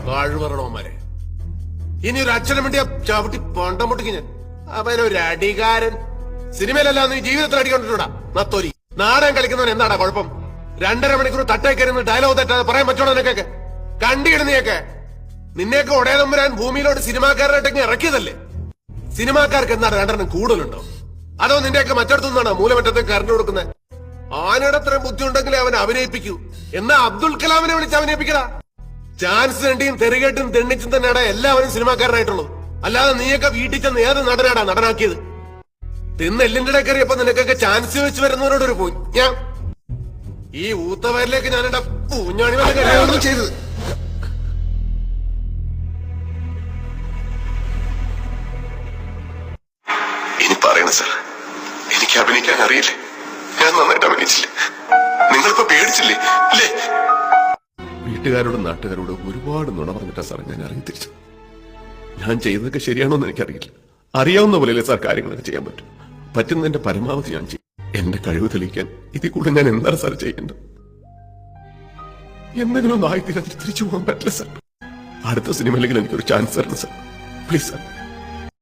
കഴിവറണോമാരെ ഇനി ഒരു അച്ഛനും വേണ്ടി ചവിട്ടി പണ്ടം പൊട്ടിക്ക് ഞാൻ. അവനൊരു അടികാരൻ. സിനിമയിലല്ല നീ ജീവിതത്തിൽ അടിക്കൊണ്ടിട്ടുണ്ടാ നത്തോലി. നാടകം കളിക്കുന്നവൻ എന്താടാ കുഴപ്പം? 2.5 മണിക്കൂർ തട്ടേക്കരുന്ന് ഡയലോഗ് തെറ്റാതെ പറയാൻ പറ്റണോ നിനക്കൊക്കെ? കണ്ടിടുന്നീയൊക്കെ നിന്നെയൊക്കെ ഒടേതമ്പുരാൻ ഭൂമിയിലോട്ട് സിനിമാക്കാരായിട്ടൊക്കെ ഇറക്കിയതല്ലേ? സിനിമാക്കാർക്ക് എന്താണ് 2 കൂടുതലുണ്ടോ? അതോ നിന്റെയൊക്കെ മറ്റടുത്തുനിന്നാണോ മൂലമറ്റത്തേക്ക് കറണ്ട് കൊടുക്കുന്നത്? ആനയുടെ അത്രയും ബുദ്ധി ഉണ്ടെങ്കിലേ അവൻ അഭിനയിപ്പിക്കൂ. എന്നാ അബ്ദുൽ കലാമിനെ വിളിച്ച് അഭിനയിപ്പിക്കടാ. ചാൻസ് തണ്ടിയും തെറികെട്ടും തെണ്ണിച്ചും തന്നെയാണ് എല്ലാവരും സിനിമാക്കാരനായിട്ടുള്ളത്. അല്ലാതെ നീയൊക്കെ വീട്ടിൽ ചെന്ന് ഏത് നടനാടാ നടനാക്കിയത്? തിന്ന് എല്ലിന്റെ കയറിയപ്പോ നിനക്കൊക്കെ ചാൻസ് വെച്ച് വരുന്നവരോടൊരു പോയി ഞാൻ ഈ ഊത്തവരിലേക്ക് ഞാൻ എന്റെ പൂഞ്ഞാണി വല്ല ചെയ്തത്. ഇനി പറയണ സാർ, എനിക്ക് അഭിനയിക്കാൻ അറിയില്ലേ? ഞാൻ നന്നായിട്ട് അഭിനയിച്ചില്ലേ? നിങ്ങളിപ്പോ പേടിച്ചില്ലേ അല്ലേ? വീട്ടുകാരോടും നാട്ടുകാരോടും ഒരുപാട് നുണ പറഞ്ഞിട്ടാ സാർ ഞാൻ ഇറങ്ങി തിരിച്ചു. ഞാൻ ചെയ്തതൊക്കെ ശരിയാണോന്ന് എനിക്കറിയില്ല. അറിയാവുന്ന പോലെയല്ലേ സാർ കാര്യങ്ങളൊക്കെ ചെയ്യാൻ പറ്റും. പറ്റുന്നതിന്റെ പരമാവധി ഞാൻ ചെയ്യും. എന്റെ കഴിവ് തെളിയിക്കാൻ ഇതിൽ കൂടെ ഞാൻ എന്താണ് സാർ ചെയ്യേണ്ടത്? എന്തെങ്കിലും ഒന്ന് ആയിത്തീരാൻ തിരിച്ചു പോകാൻ പറ്റില്ല സാർ. അടുത്ത സിനിമയിലെങ്കിലും എനിക്കൊരു ചാൻസ് തരണം സാർ, പ്ലീസ് സാർ.